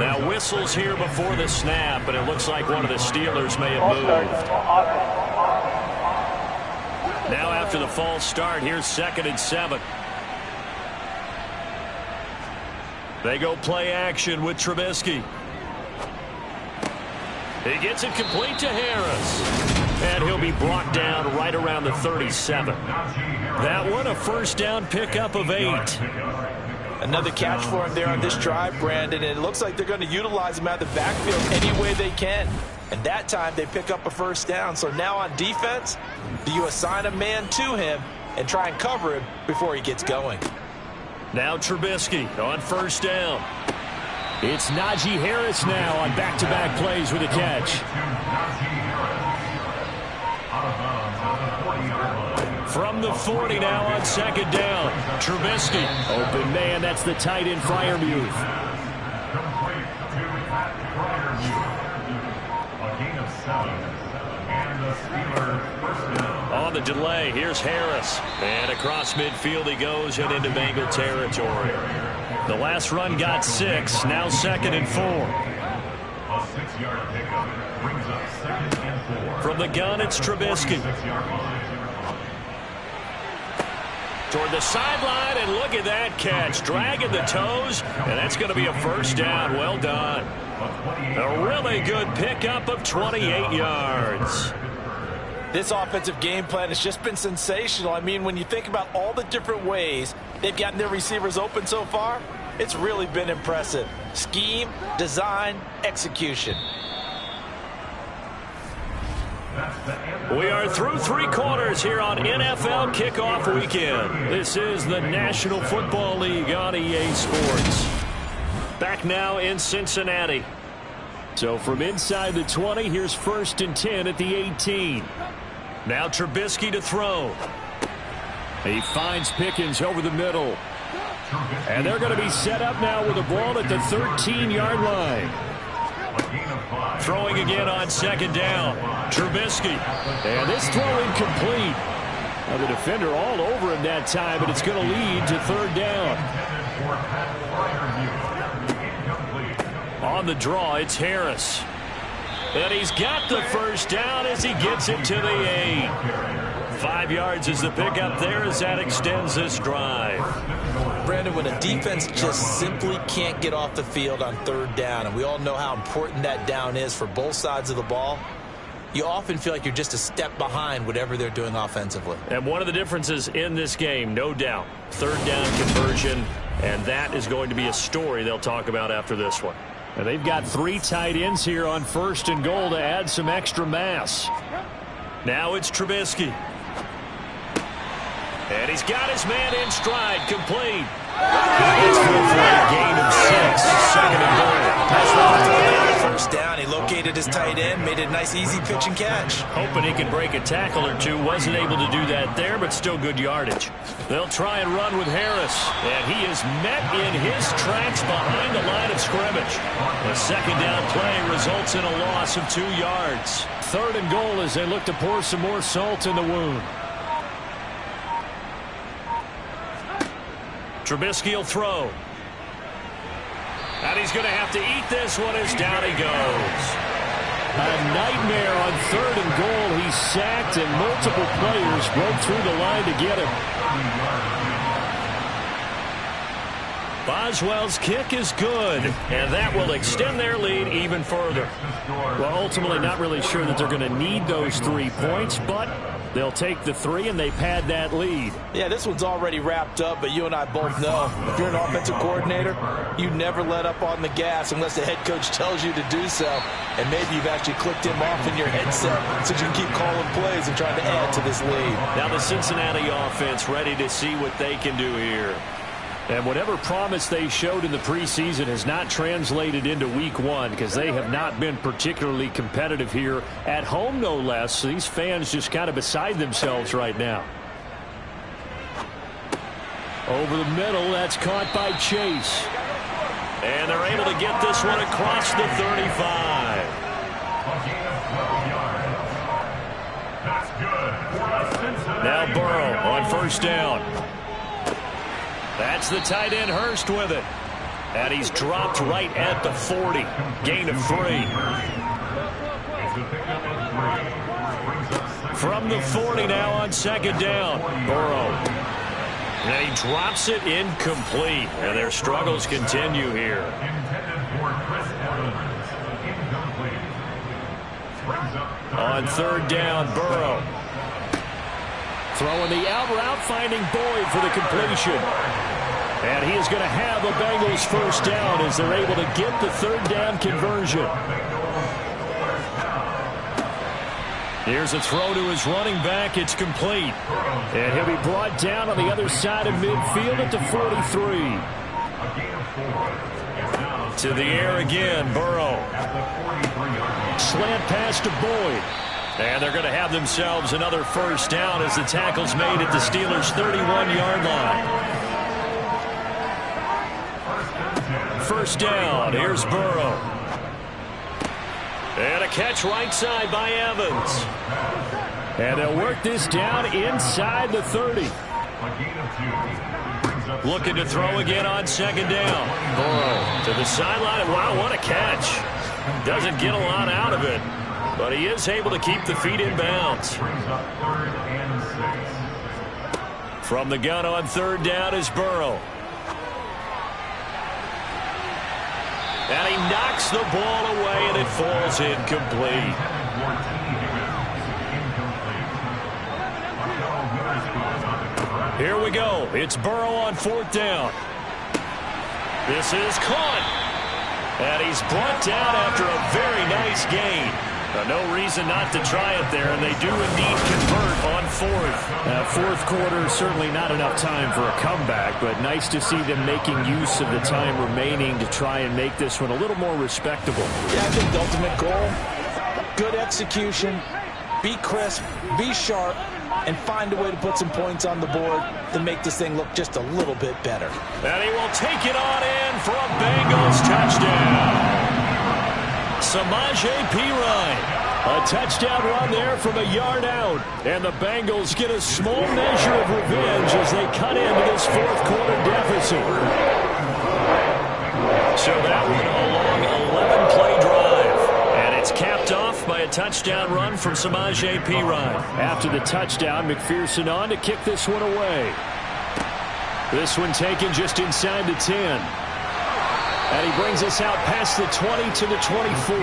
Now whistles here before the snap, and it looks like one of the Steelers may have moved. Now after the false start, here's 2nd and 7. They go play action with Trubisky. He gets it complete to Harris. And he'll be brought down right around the 37. That one a first down pickup of 8. Another catch for him there on this drive, Brandon, and it looks like they're going to utilize him out of the backfield any way they can. And that time they pick up a first down. So now on defense, do you assign a man to him and try and cover him before he gets going? Now Trubisky on first down. It's Najee Harris now on back-to-back plays with a catch. From the 40 now on 2nd down. Trubisky. Open man, that's the tight end Freiermuth. On the delay, here's Harris. And across midfield he goes and into Bengal territory. The last run got 6, now 2nd and 4. A 6-yard pickup brings up 2nd and 4. From the gun, it's Trubisky. Toward the sideline, and look at that catch. Dragging the toes, and that's going to be a first down. Well done. A really good pickup of 28 yards. This offensive game plan has just been sensational. I mean, when you think about all the different ways they've gotten their receivers open so far, it's really been impressive. Scheme, design, execution. We are through 3 quarters here on NFL Kickoff Weekend. This is the National Football League on EA Sports. Back now in Cincinnati. So from inside the 20, here's 1st and 10 at the 18. Now Trubisky to throw. He finds Pickens over the middle. And they're going to be set up now with the ball at the 13-yard line. Throwing again on 2nd down. Trubisky. And this throw incomplete. Now the defender all over him that time, but it's going to lead to 3rd down. On the draw, it's Harris. And he's got the first down as he gets it to the 8. 5 yards is the pickup there as that extends this drive. Brandon, when a defense just simply can't get off the field on 3rd down, and we all know how important that down is for both sides of the ball, you often feel like you're just a step behind whatever they're doing offensively. And one of the differences in this game, no doubt, 3rd down conversion, and that is going to be a story they'll talk about after this one. And they've got 3 tight ends here on 1st and goal to add some extra mass. Now it's Trubisky. And he's got his man in stride, complete. It's good for a gain of 6, 2nd and goal. First down, he located his tight end, made it a nice easy pitch and catch. Hoping he could break a tackle or two, wasn't able to do that there, but still good yardage. They'll try and run with Harris, and he is met in his tracks behind the line of scrimmage. The 2nd down play results in a loss of 2 yards. 3rd and goal as they look to pour some more salt in the wound. Trubisky will throw. And he's going to have to eat this one as down he goes. A nightmare on 3rd and goal. He's sacked and multiple players broke through the line to get him. Boswell's kick is good, and that will extend their lead even further. Well, ultimately not really sure that they're going to need those 3 points, but they'll take the 3 and they pad that lead. Yeah, this one's already wrapped up, but you and I both know if you're an offensive coordinator, you never let up on the gas unless the head coach tells you to do so. And maybe you've actually clicked him off in your headset so you can keep calling plays and trying to add to this lead. Now the Cincinnati offense ready to see what they can do here. And whatever promise they showed in the preseason has not translated into week 1 because they have not been particularly competitive here at home, no less. So these fans just kind of beside themselves right now. Over the middle, that's caught by Chase. And they're able to get this one across the 35. A gain of 12 yards. That's good for Cincinnati. Now Burrow on first down. That's the tight end Hurst with it. And he's dropped right at the 40. Gain of 3. From the 40 now on second down. Burrow. And he drops it incomplete. And their struggles continue here. On third down, Burrow. Throwing the out route, finding Boyd for the completion. And he is going to have a Bengals first down as they're able to get the third down conversion. Here's a throw to his running back. It's complete. And he'll be brought down on the other side of midfield at the 43. To the air again, Burrow. Slant pass to Boyd. And they're going to have themselves another first down as the tackle's made at the Steelers' 31-yard line. First down. Here's Burrow. And a catch right side by Evans. And they'll work this down inside the 30. Looking to throw again on second down. Burrow to the sideline. Wow, what a catch. Doesn't get a lot out of it, but he is able to keep the feet in bounds. From the gun on third down is Burrow. And he knocks the ball away, and it falls incomplete. Here we go. It's Burrow on fourth down. This is caught. And he's brought down after a very nice gain. No reason not to try it there, and they do indeed convert on fourth. Fourth quarter, certainly not enough time for a comeback, but nice to see them making use of the time remaining to try and make this one a little more respectable. Yeah, I think the ultimate goal, good execution, be crisp, be sharp, and find a way to put some points on the board to make this thing look just a little bit better. And he will take it on in for a Bengals touchdown. Samaje Perine. A touchdown run there from a yard out. And the Bengals get a small measure of revenge as they cut into this fourth quarter deficit. So that one a long 11-play drive. And it's capped off by a touchdown run from Samaje Perine. After the touchdown, McPherson on to kick this one away. This one taken just inside the 10. And he brings us out past the 20 to the 24.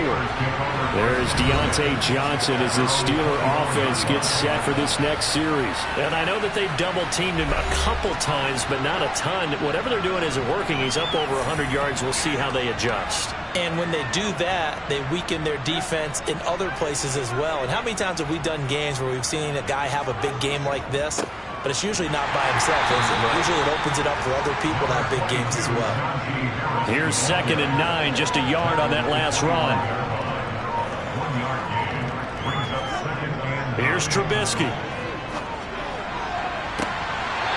There's Deontay Johnson as the Steeler offense gets set for this next series. And I know that they've double-teamed him a couple times, but not a ton. Whatever they're doing isn't working. He's up over 100 yards. We'll see how they adjust. And when they do that, they weaken their defense in other places as well. And how many times have we done games where we've seen a guy have a big game like this? But it's usually not by himself, is it? Usually it opens it up for other people to have big games as well. Here's 2nd and 9, just a yard on that last run. Here's Trubisky.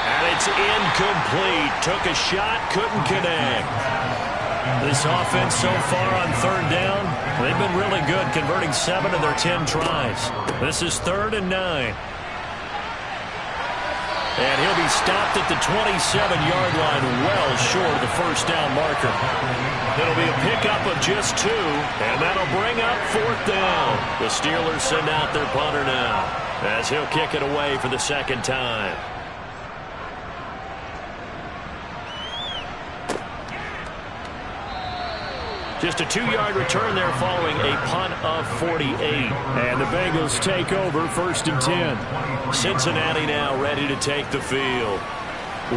And it's incomplete. Took a shot, couldn't connect. This offense so far on third down, they've been really good, converting 7 of their 10 tries. This is 3rd and 9. And he'll be stopped at the 27-yard line, well short of the first down marker. It'll be a pickup of just 2, and that'll bring up 4th down. The Steelers send out their punter now, as he'll kick it away for the second time. Just a 2-yard return there following a punt of 48. And the Bengals take over 1st and 10. Cincinnati now ready to take the field.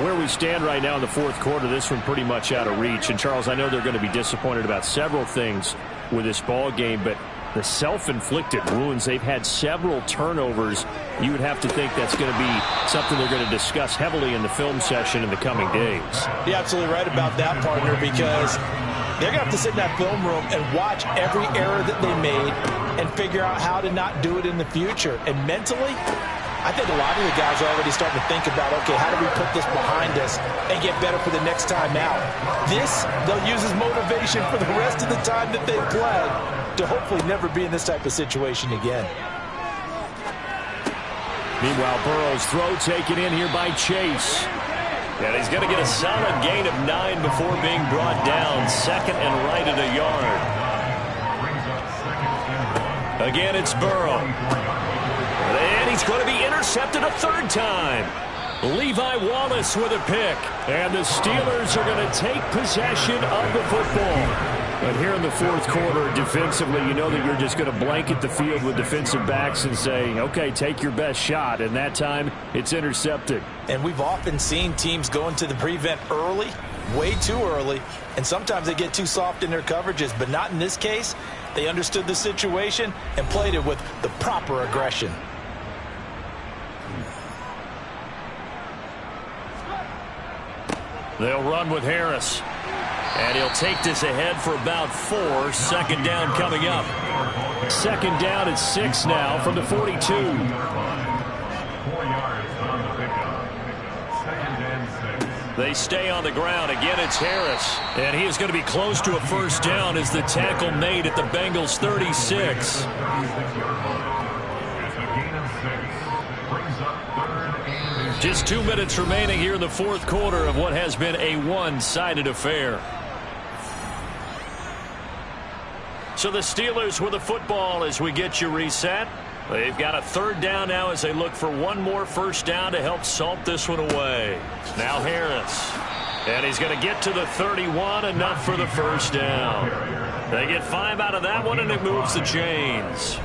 Where we stand right now in the fourth quarter, this one pretty much out of reach. And, Charles, I know they're going to be disappointed about several things with this ball game, but the self-inflicted wounds, they've had several turnovers. You would have to think that's going to be something they're going to discuss heavily in the film session in the coming days. You're absolutely right about that, partner, because they're going to have to sit in that film room and watch every error that they made and figure out how to not do it in the future. And mentally, I think a lot of the guys are already starting to think about, okay, how do we put this behind us and get better for the next time out? This, they'll use as motivation for the rest of the time that they play to hopefully never be in this type of situation again. Meanwhile, Burrow's throw taken in here by Chase. And he's going to get a solid gain of 9 before being brought down. Second and right at a yard. Again, it's Burrow. And he's going to be intercepted a third time. Levi Wallace with a pick. And the Steelers are going to take possession of the football. But here in the fourth quarter, defensively, you know that you're just going to blanket the field with defensive backs and say, okay, take your best shot. And that time, it's intercepted. And we've often seen teams go into the prevent early, way too early, and sometimes they get too soft in their coverages. But not in this case. They understood the situation and played it with the proper aggression. They'll run with Harris. And he'll take this ahead for about 4. Second down coming up. Second down at 6 now from the 42. 4 yards on the pickup. Second and 6. They stay on the ground. Again, it's Harris. And he is going to be close to a first down as the tackle made at the Bengals 36. Just 2 minutes remaining here in the fourth quarter of what has been a one-sided affair. So the Steelers with the football as we get you reset. They've got a third down now as they look for one more first down to help salt this one away. Now Harris. And he's going to get to the 31, enough for the first down. They get 5 out of that one, and it moves the chains.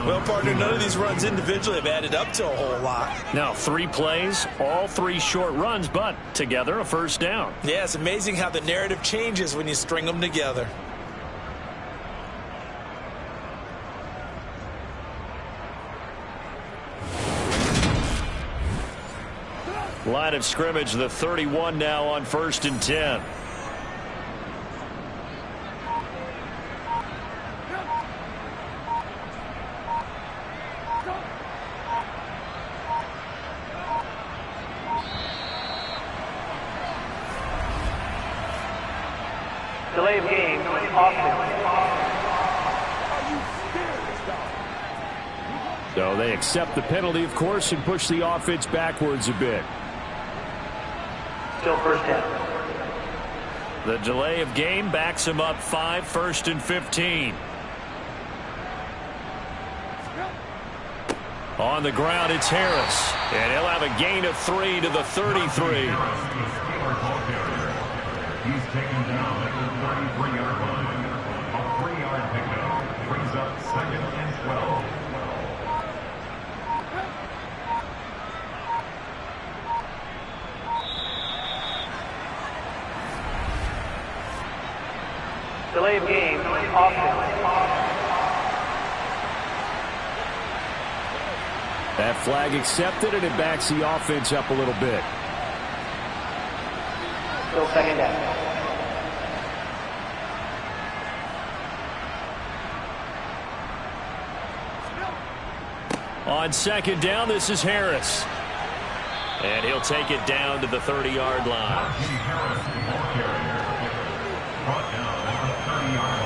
Well, partner, none of these runs individually have added up to a whole lot. Now 3 plays, all 3 short runs, but together a first down. Yeah, it's amazing how the narrative changes when you string them together. Line of scrimmage, the 31 now on 1st and 10. Delay of game, offense. So they accept the penalty, of course, and push the offense backwards a bit. Still first down. The delay of game backs him up 5, 1st and 15. On the ground, it's Harris. And he'll have a gain of 3 to the 33. He's taken down at the 33-yard line. A 3-yard pickup brings up 2nd and 12. Delay of game, offense. That flag accepted, and it backs the offense up a little bit. Still second down. On second down, this is Harris. And he'll take it down to the 30-yard line. Harris, the ball carrier, brought down at the 30-yard line.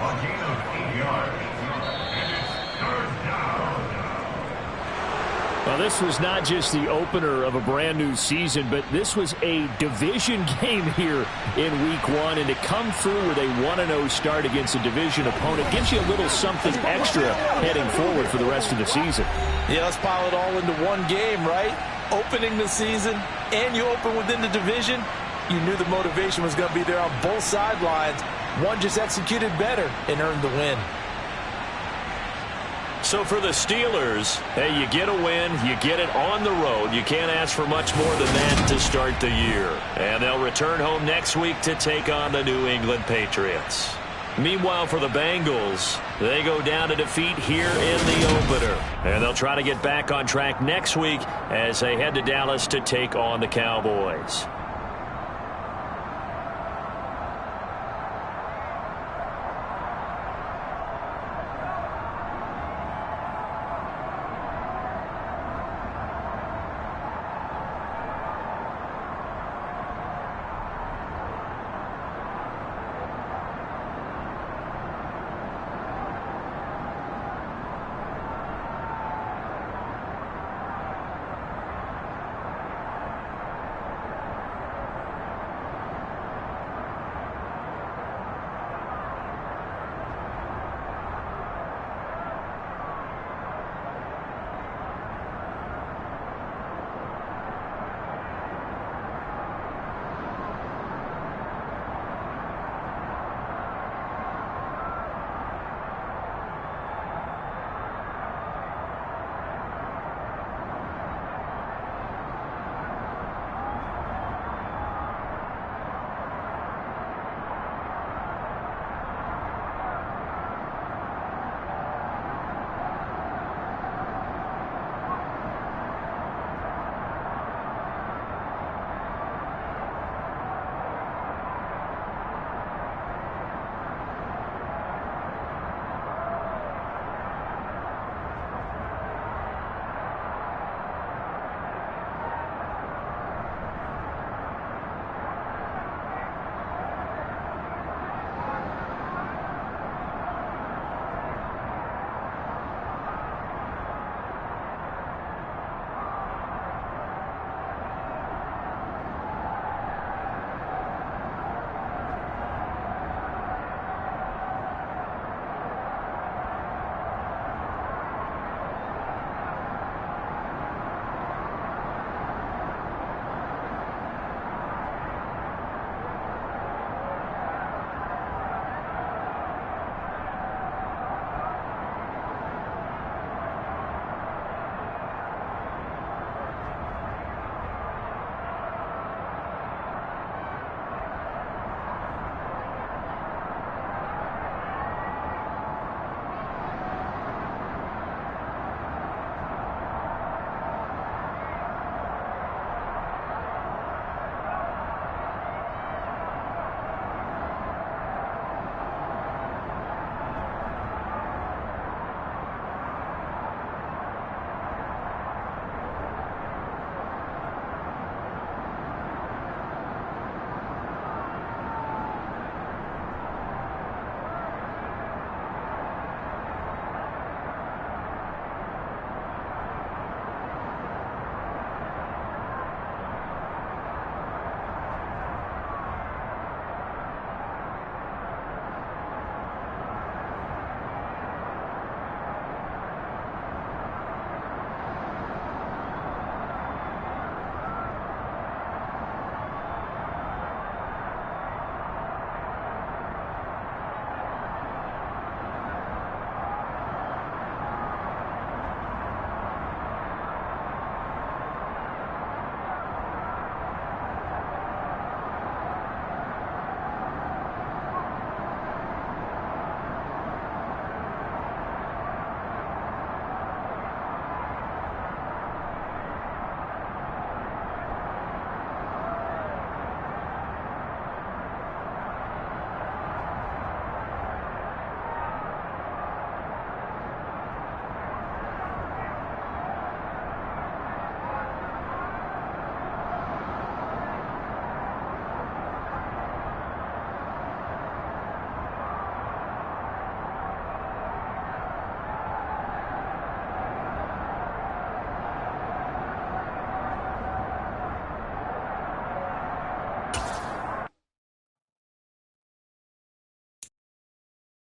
A gain of 8 yards. And it's 3rd down. Well, this was not just the opener of a brand new season, but this was a division game here in week 1. And to come through with a 1-0 start against a division opponent gives you a little something extra heading forward for the rest of the season. Yeah, let's pile it all into one game, right? Opening the season, and you open within the division. You knew the motivation was going to be there on both sidelines. One just executed better and earned the win. So for the Steelers, hey, you get a win, you get it on the road. You can't ask for much more than that to start the year. And they'll return home next week to take on the New England Patriots. Meanwhile, for the Bengals, they go down to defeat here in the opener. And they'll try to get back on track next week as they head to Dallas to take on the Cowboys.